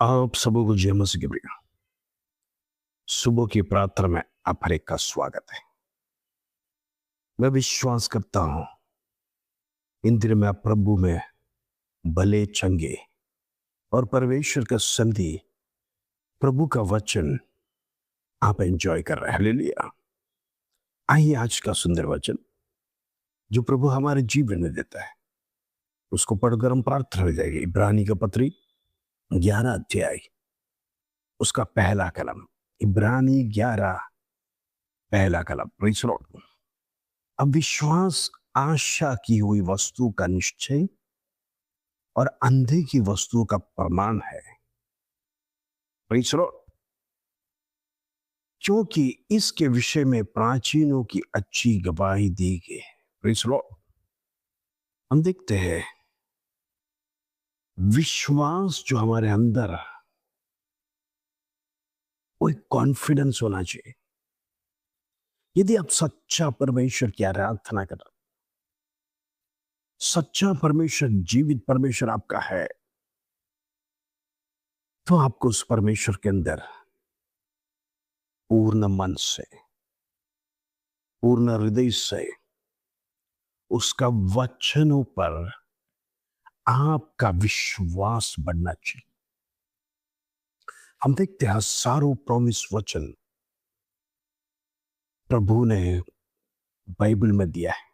आप सबों को जय मसीह की प्रिय। सुबह की प्रार्थना में आप हर एक का स्वागत है। मैं विश्वास करता हूं इन दिनों में आप प्रभु में भले चंगे और परमेश्वर का संधि प्रभु का वचन आप एंजॉय कर रहे हैं। हालेलुया। आइए आज का सुंदर वचन जो प्रभु हमारे जीवन में देता है उसको पढ़कर हम प्रार्थना हो जाएगी। इब्रानी का पत्री 11 अध्याय उसका पहला कलम। इब्रानी 11 पहला कलम। Praise the Lord. अब विश्वास आशा की हुई वस्तु का निश्चय और अंधे की वस्तु का प्रमाण है। Praise the Lord. क्योंकि इसके विषय में प्राचीनों की अच्छी गवाही दी गई है। Praise the Lord. हम देखते हैं विश्वास जो हमारे अंदर वो एक कॉन्फिडेंस होना चाहिए। यदि आप सच्चा परमेश्वर की आराधना कर रहे, सच्चा परमेश्वर जीवित परमेश्वर आपका है, तो आपको उस परमेश्वर के अंदर पूर्ण मन से, पूर्ण हृदय से उसका वचनों पर आपका विश्वास बढ़ना चाहिए। हम देखते हैं हजारों प्रॉमिस वचन प्रभु ने बाइबल में दिया है।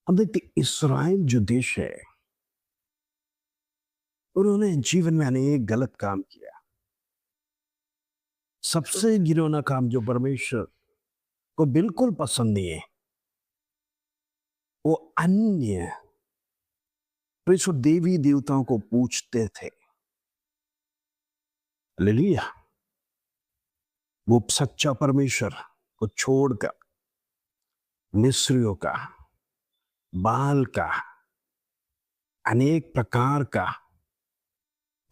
हम देखते इस्राएल जो देश है, उन्होंने जीवन में अनेक गलत काम किया। सबसे घिनौना काम जो परमेश्वर को बिल्कुल पसंद नहीं है, वो अन्य परमेश्वर देवी देवताओं को पूछते थे। हालेलुया। वो सच्चा परमेश्वर को छोड़कर मिस्रियों का, बाल का, अनेक प्रकार का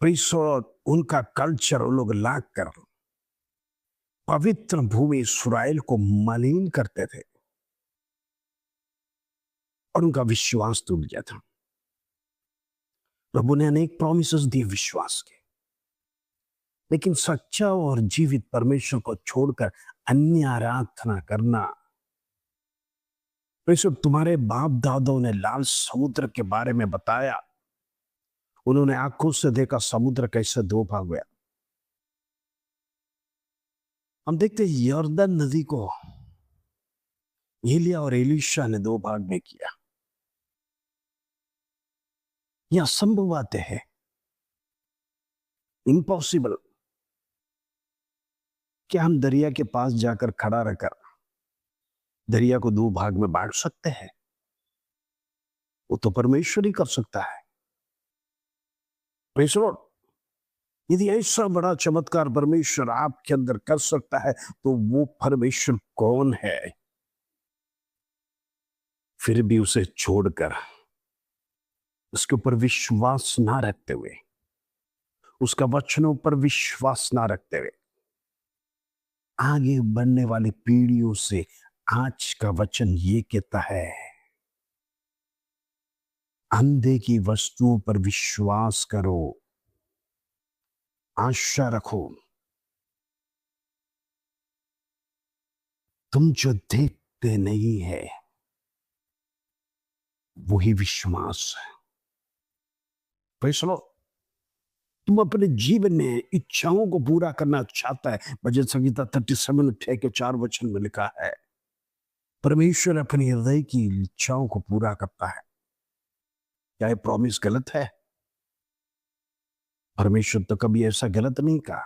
परमेश्वर उनका कल्चर वो लोग लाकर पवित्र भूमि इस्राएल को मलिन करते थे और उनका विश्वास टूट गया था। प्रभु ने अनेक प्रॉमिसेस दिए विश्वास के, लेकिन सच्चा और जीवित परमेश्वर को छोड़कर अन्य आराधना करना। परमेश्वर तुम्हारे बाप दादों ने लाल समुद्र के बारे में बताया। उन्होंने आंखों से देखा समुद्र कैसे दो भाग गया। हम देखते हैं यर्दन नदी को एलिया और एलीशा ने दो भाग में किया। यह असंभव बातें है, इम्पॉसिबल। क्या हम दरिया के पास जाकर खड़ा रहकर दरिया को दो भाग में बांट सकते हैं? वो तो परमेश्वर ही कर सकता है। Praise the Lord. यदि ऐसा बड़ा चमत्कार परमेश्वर आपके अंदर कर सकता है, तो वो परमेश्वर कौन है? फिर भी उसे छोड़कर, उसके ऊपर विश्वास ना रखते हुए, उसका वचनों पर विश्वास ना रखते हुए आगे बढ़ने वाली पीढ़ियों से आज का वचन ये कहता है, अंधे की वस्तुओं पर विश्वास करो, आशा रखो। तुम जो देखते नहीं है वही विश्वास है। Praise the Lord. तुम अपने जीवन में इच्छाओं को पूरा करना चाहता है। भजन संहिता 37 के 4 वचन में लिखा है, परमेश्वर अपने हृदय की इच्छाओं को पूरा करता है। क्या ये प्रॉमिस गलत है? परमेश्वर तो कभी ऐसा गलत नहीं कहा।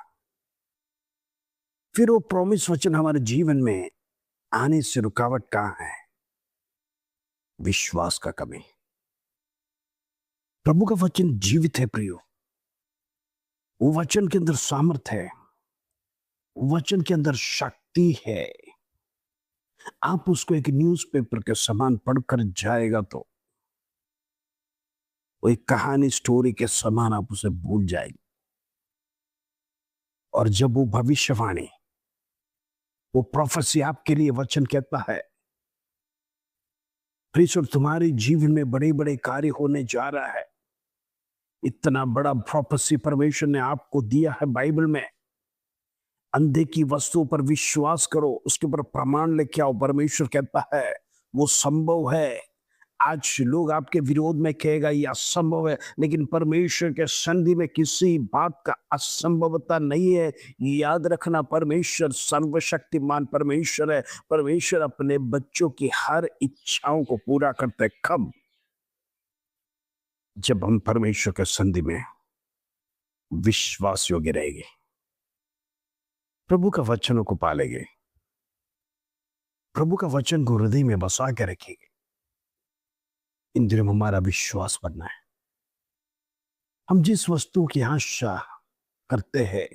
फिर वो प्रॉमिस वचन हमारे जीवन में आने से रुकावट कहां है? विश्वास का कमी। प्रभु का वचन जीवित है प्रियो। वो वचन के अंदर सामर्थ है, वचन के अंदर शक्ति है। आप उसको एक न्यूज़पेपर के समान पढ़कर जाएगा तो वो एक कहानी स्टोरी के समान आप उसे भूल जाएंगे। और जब वो भविष्यवाणी, वो प्रोफेसी आपके लिए वचन कहता है, परमेश्वर तुम्हारे जीवन में बड़े बड़े कार्य होने जा रहा है, इतना बड़ा प्रोफेसी परमेश्वर ने आपको दिया है बाइबल में। अंधे की वस्तुओं पर विश्वास करो, उसके ऊपर प्रमाण लेके आओ। परमेश्वर कहता है वो संभव है। आज लोग आपके विरोध में कहेगा ये असंभव है, लेकिन परमेश्वर के संधि में किसी बात का असंभवता नहीं है। याद रखना, परमेश्वर सर्वशक्तिमान परमेश्वर है। परमेश्वर अपने बच्चों की हर इच्छाओं को पूरा करते हैं। कब? जब हम परमेश्वर के संधि में विश्वास योग्य रहेंगे, प्रभु का वचनों को पालेंगे, प्रभु का वचन को हृदय में बसा के रखेंगे। इन दिनों में हमारा विश्वास बनना है। हम जिस वस्तु की आशा करते हैं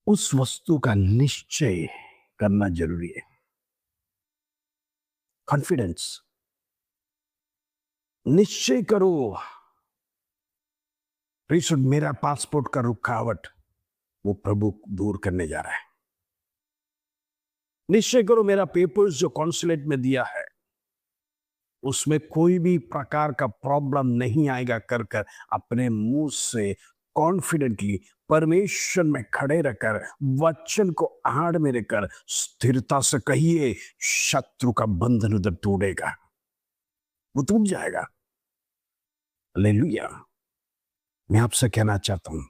उस वस्तु का निश्चय करना जरूरी है। कॉन्फिडेंस, निश्चय करो। मेरा पासपोर्ट का रुकावट वो प्रभु दूर करने जा रहा है। निश्चय करो, मेरा पेपर्स जो कॉन्सुलेट में दिया है उसमें कोई भी प्रकार का प्रॉब्लम नहीं आएगा। कर कर अपने मुंह से कॉन्फिडेंटली परमेश्वर में खड़े रहकर वचन को आड़ में रखकर स्थिरता से कहिए, शत्रु का बंधन उधर टूटेगा, वो टूट जाएगा। हालेलुया। मैं आपसे कहना चाहता हूं,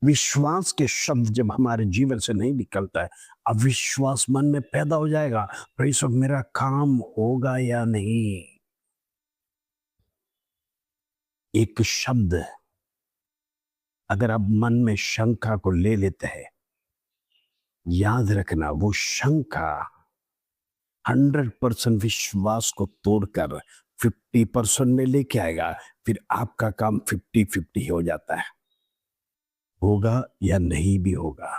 विश्वास के शब्द जब हमारे जीवन से नहीं निकलता है, अविश्वास मन में पैदा हो जाएगा। प्रेस ऑफ मेरा काम होगा या नहीं। एक शब्द अगर आप मन में शंका को ले लेते हैं, याद रखना वो शंका 100% विश्वास को तोड़कर 50% में लेके आएगा। फिर आपका काम 50-50 हो जाता है, होगा या नहीं भी होगा।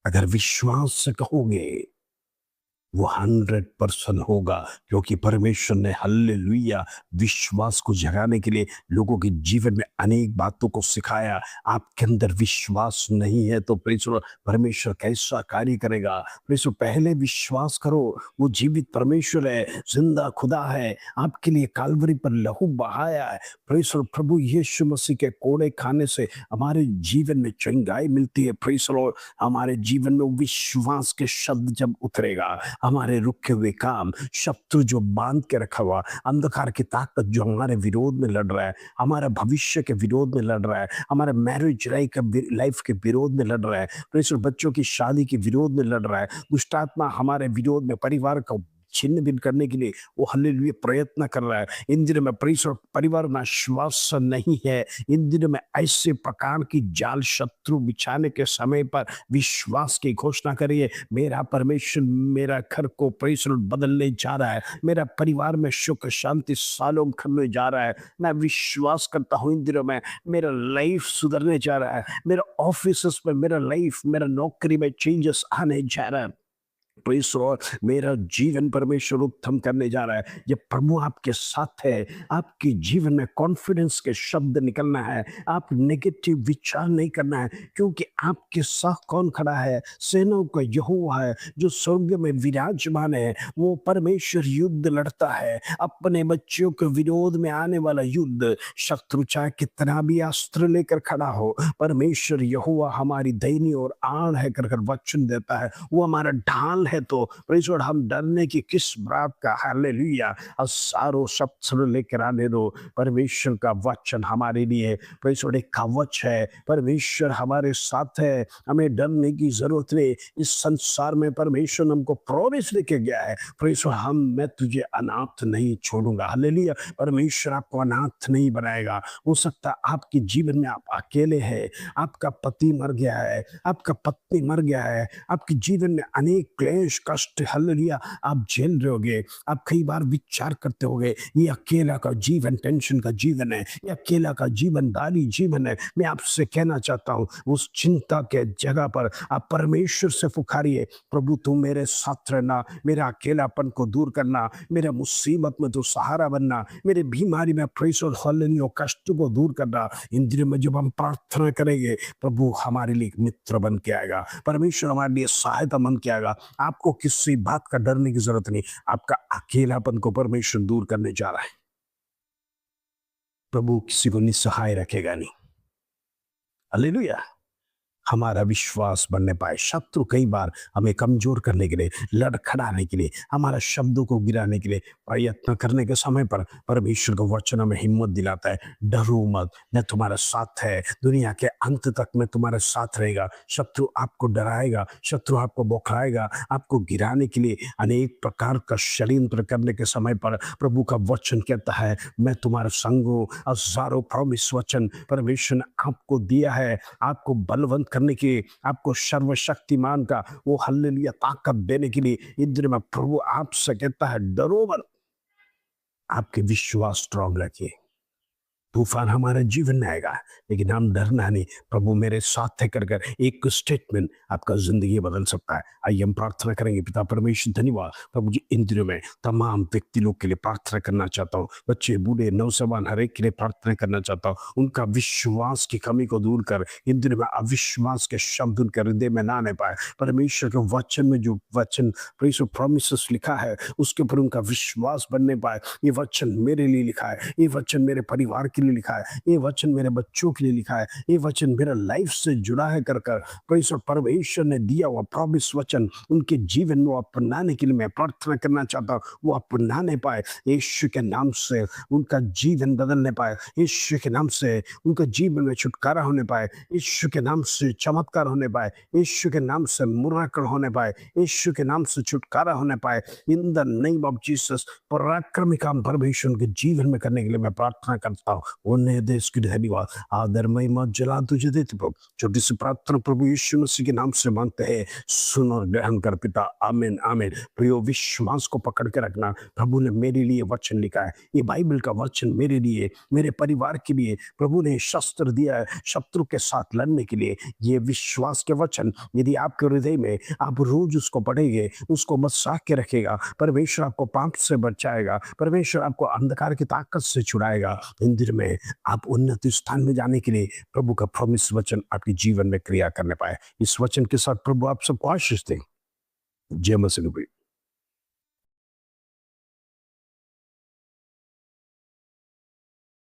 अगर विश्वास से कहोगे वो 100% होगा, क्योंकि परमेश्वर ने हालेलुया विश्वास को जगाने के लिए लोगों के जीवन में अनेक बातों को सिखाया। आपके अंदर विश्वास नहीं है तो परमेश्वर कैसा कार्य करेगा। पहले विश्वास करो वो जीवित परमेश्वर है, जिंदा खुदा है, आपके लिए काल्वरी पर लहू बहाया है। प्रभु यीशु मसीह के कोड़े खाने से हमारे जीवन में चंगाई मिलती है। हमारे जीवन में विश्वास के शब्द जब उतरेगा, हमारे रुके हुए काम, शत्रु जो बांध के रखा हुआ, अंधकार की ताकत जो हमारे विरोध में लड़ रहा है, हमारा भविष्य के विरोध में लड़ रहा है, हमारे मैरिज लाइफ के विरोध में लड़ रहा है, बच्चों की शादी के विरोध में लड़ रहा है, दुष्टात्मा हमारे विरोध में परिवार को छिन्न भिन्न करने के लिए वो हालेलुया प्रयत्न कर रहा है। इन दिनों में परिवार में आश्वास नहीं है। इन दिनों में ऐसे प्रकार की जाल शत्रु बिछाने के समय पर विश्वास की घोषणा करिए, मेरा परमेश्वर मेरा घर को परिसर बदलने जा रहा है, मेरा परिवार में सुख शांति सालों करने जा रहा है। मैं विश्वास करता हूँ इन दिनों में मेरा लाइफ सुधरने जा रहा है, मेरा ऑफिस में मेरा लाइफ, मेरा नौकरी में चेंजेस आने जा रहा है। मेरा जीवन परमेश्वर उत्तम करने जा रहा है। जब प्रभु आपके साथ है, आपके जीवन में कॉन्फिडेंस के शब्द निकलना है। आप नेगेटिव विचार नहीं करना है, क्योंकि आपके साथ कौन खड़ा है? सेनाओं का यहोवा है जो स्वर्ग में विराजमान है। वो परमेश्वर युद्ध लड़ता है, अपने बच्चों के विरोध में आने वाला युद्ध। शत्रु चाहे कितना भी अस्त्र लेकर खड़ा हो, परमेश्वर यहोवा हमारी दैनी और आड़ है कर वचन देता है। वो हमारा ढाल है। तो प्रेज़ हम डरने की किस बात का? हालेलुया। सारो शब्द लेकर आने दो। परमेश्वर का वचन हमारे लिए प्रेज़ एक कवच है। परमेश्वर हमारे साथ है, हमें डरने की जरूरत नहीं। इस संसार में परमेश्वर हमको प्रॉमिस देके गया है, प्रेज़ मैं तुझे अनाथ नहीं छोड़ूंगा। हालेलुया। परमेश्वर आपको अनाथ नहीं बनाएगा। हो सकता है आपके जीवन में आप अकेले हैं, आपका पति मर गया है, आपका पत्नी मर गया है, आपके जीवन में अनेक क्लेश कष्ट हालेलुया आप झेल रहे होगे। आप कई बार विचार करते होगे ये अकेला का जीवन टेंशन का जीवन है, ये अकेला का जीवन दारी जीवन है। मैं आपसे कहना चाहता हूँ उस चिंता के जगह पर आप परमेश्वर से पुकारिए, प्रभु तू मेरे साथ रहना, मेरा अकेलापन को दूर करना, मेरे मुसीबत में तो सहारा बनना, मेरे बीमारी में प्रेशर हालेलुया कष्ट को दूर करना। इन दिनों में जब हम प्रार्थना करेंगे, प्रभु हमारे लिए मित्र बन के आएगा, परमेश्वर हमारे लिए सहायता बन के आएगा। आपको किसी बात का डरने की जरूरत नहीं, आपका अकेलापन को परमेश्वर दूर करने जा रहा है। प्रभु किसी को निस्सहाय रखेगा नहीं। हालेलुया। हमारा विश्वास बढ़ने पाए। शत्रु कई बार हमें कमजोर करने के लिए, लड़खड़ाने के लिए, हमारा शब्दों को गिराने के लिए प्रयत्न करने के समय पर परमेश्वर का वचन हमें हिम्मत दिलाता है। डरो मत, मैं तुम्हारा साथ है, दुनिया के अंत तक मैं तुम्हारे साथ रहेगा। शत्रु आपको डराएगा, शत्रु आपको बौखलाएगा, आपको गिराने के लिए अनेक प्रकार का षड्यंत्र करने के समय पर प्रभु का वचन कहता है, मैं तुम्हारा संग हूं। हजारों प्रॉमिस वचन परमेश्वर ने आपको दिया है, आपको बलवंत करने के लिए, आपको सर्वशक्तिमान का वो हल्लेलुया ताकत देने के लिए। इन दिनों में प्रभु आपसे कहता है, डरो मत, आपके विश्वास स्ट्रॉन्ग रखिए। तूफान हमारे जीवन में आएगा, लेकिन हम डरना नहीं। प्रभु मेरे साथ है कर एक स्टेटमेंट आपका जिंदगी बदल सकता है। आइए हम प्रार्थना करेंगे। पिता परमेश्वर धन्यवाद प्रभु जी, इन दिनों में तमाम व्यक्ति लोग के लिए प्रार्थना करना चाहता हूँ। बच्चे, बूढ़े, नौजवान, हर एक के लिए प्रार्थना करना चाहता हूँ। उनका विश्वास की कमी को दूर कर। इन दिनों में अविश्वास के शब्द उनके हृदय में ना आने पाए। परमेश्वर के वचन में जो वचन प्रॉमिसेस लिखा है उसके ऊपर उनका विश्वास बनने पाए। ये वचन मेरे लिए लिखा है, ये वचन मेरे परिवार के लिए लिखा है, ये वचन मेरे बच्चों के लिए लिखा है, ये वचन मेरा लाइफ से जुड़ा है कर परमेश्वर ने दिया हुआ प्रॉमिस वचन उनके जीवन में अपनाने के लिए मैं प्रार्थना करना चाहता हूँ। वो अपनाने पाए, यीशु के नाम से उनका जीवन बदलने पाए, यीशु के नाम से उनका जीवन में छुटकारा होने पाए, यीशु के नाम से चमत्कार होने पाए, यीशु के नाम से मिरेकल होने पाए, यीशु के नाम से छुटकारा होने पाए। In the name of Jesus पराक्रमी काम परमेश्वर उनके जीवन में करने के लिए मैं प्रार्थना करता हूँ। उन्हें देश की धन्यवाद, आदर, महिमा, जला तुझे देते प्रभु। छोटी सी प्रार्थना प्रभु यीशु मसीह के नाम से मांगते हैं, सुन और ग्रहण कर पिता। आमीन आमीन। प्रियो, विश्वास को पकड़ के रखना। प्रभु ने मेरे लिए वचन लिखा है, ये बाइबल का वचन मेरे लिए, मेरे परिवार के लिए प्रभु ने शस्त्र दिया है शत्रु के साथ लड़ने के लिए। ये विश्वास के वचन यदि आपके हृदय में आप रोज उसको पढ़ेंगे, उसको बसा के रखेगा, परमेश्वर आपको पाप से बचाएगा, परमेश्वर आपको अंधकार की ताकत से छुड़ाएगा। इन दिन में आप उन्नत स्थान में जाने के लिए प्रभु का प्रॉमिस वचन आपके जीवन में क्रिया करने पाए। इस वचन के साथ प्रभु आप सबको आशीष दें। जय मसीह।